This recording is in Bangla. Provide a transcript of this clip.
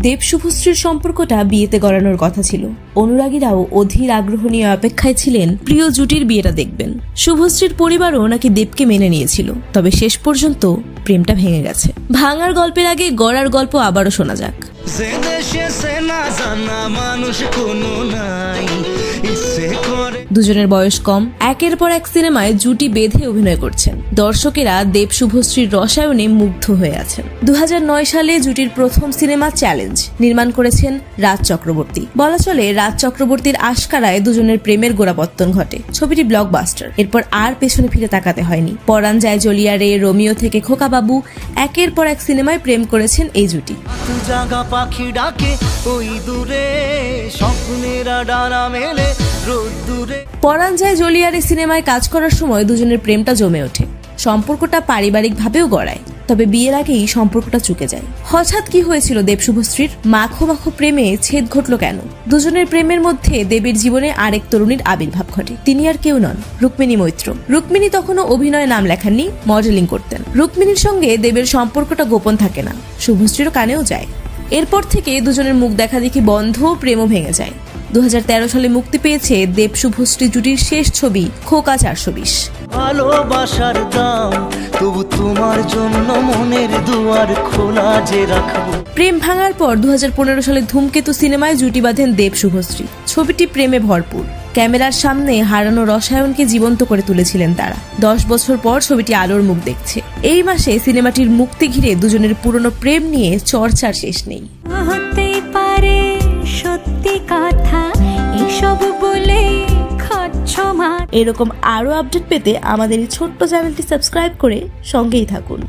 দেব শুভশ্রীর সম্পর্কটা বিয়েতে গড়ানোর কথা ছিল। অনুরাগীরাও অধীর আগ্রহ নিয়ে অপেক্ষায় ছিলেন প্রিয় জুটির বিয়েটা দেখবেন। শুভশ্রীর পরিবারও নাকি দেবকে মেনে নিয়েছিল, তবে শেষ পর্যন্ত প্রেমটা ভেঙে গেছে। ভাঙার গল্পের আগে গড়ার গল্প আবারও শোনা যাক। দুজনের বয়স কম, একের পর এক সিনেমায় জুটি বেঁধে অভিনয় করছেন। দর্শকেরা দেব শুভশ্রীর রসায়নে মুগ্ধ হয়ে আছেন। 2009 সালে জুটির প্রথম সিনেমা চ্যালেঞ্জ নির্মাণ করেছেন রাজ চক্রবর্তী। বলা চলে রাজ চক্রবর্তীর আশকারায় দুজনের প্রেমের গোড়াপত্তন ঘটে। ছবিটি ব্লকবাস্টার। এরপর আর পেছনে ফিরে তাকাতে হয়নি। পরাণ যায় জ্বলিয়া রে, রোমিও থেকে খোকা বাবু, একের পর এক সিনেমায় প্রেম করেছেন এই জুটি। পরাণ যায় জ্বলিয়া রে সিনেমায় কাজ করার সময় দুজনের প্রেমটা জমে ওঠে। সম্পর্কটা পারিবারিকভাবেও গড়ায়, তবে বিয়ের আগেই সম্পর্কটা চুকে যায়। হঠাৎ কি হয়েছিল দেব শুভশ্রীর? মাখো মাখো প্রেমে ছেদ ঘটল কেন? দুজনের প্রেমের মধ্যে দেবের জীবনে আরেক তরুণীর আবির্ভাব ঘটে। তিনি আর কেউ নন, রুক্মিণী মৈত্র। রুক্মিণী তখনও অভিনয়ে নাম লেখাননি, মডেলিং করতেন। রুক্মিণীর সঙ্গে দেবের সম্পর্কটা গোপন থাকে না, শুভশ্রীরও কানেও যায়। এরপর থেকে দুজনের মুখ দেখা দেখি বন্ধ, প্রেমও ভেঙে যায়। 2013 সালে মুক্তি পেয়েছে দেব শুভশ্রী জুটির শেষ ছবি খোকা 420। ভালোবাসার দাম তবু তোমার জন্য মনের দুয়ার খোলা যে রাখবো। প্রেম ভাঙার পর 2015 সালে ধূমকেতু সিনেমায় জুটি বাঁধেন দেব শুভশ্রী। ছবিটি প্রেমে ভরপুর। ক্যামেরার সামনে হারানো রসায়নকে জীবন্ত করে তুলেছিলেন তারা। 10 বছর পর ছবিটি আলোর মুখ দেখছে। এই মাসে সিনেমাটির মুক্তি ঘিরে দুজনের পুরনো প্রেম নিয়ে চর্চার শেষ নেই। হতেই পারে সত্যি কথা এসব বলে এরকম আরো আপডেট পেতে আমাদের এই ছোট্ট চ্যানেলটি সাবস্ক্রাইব করে সঙ্গেই থাকুন।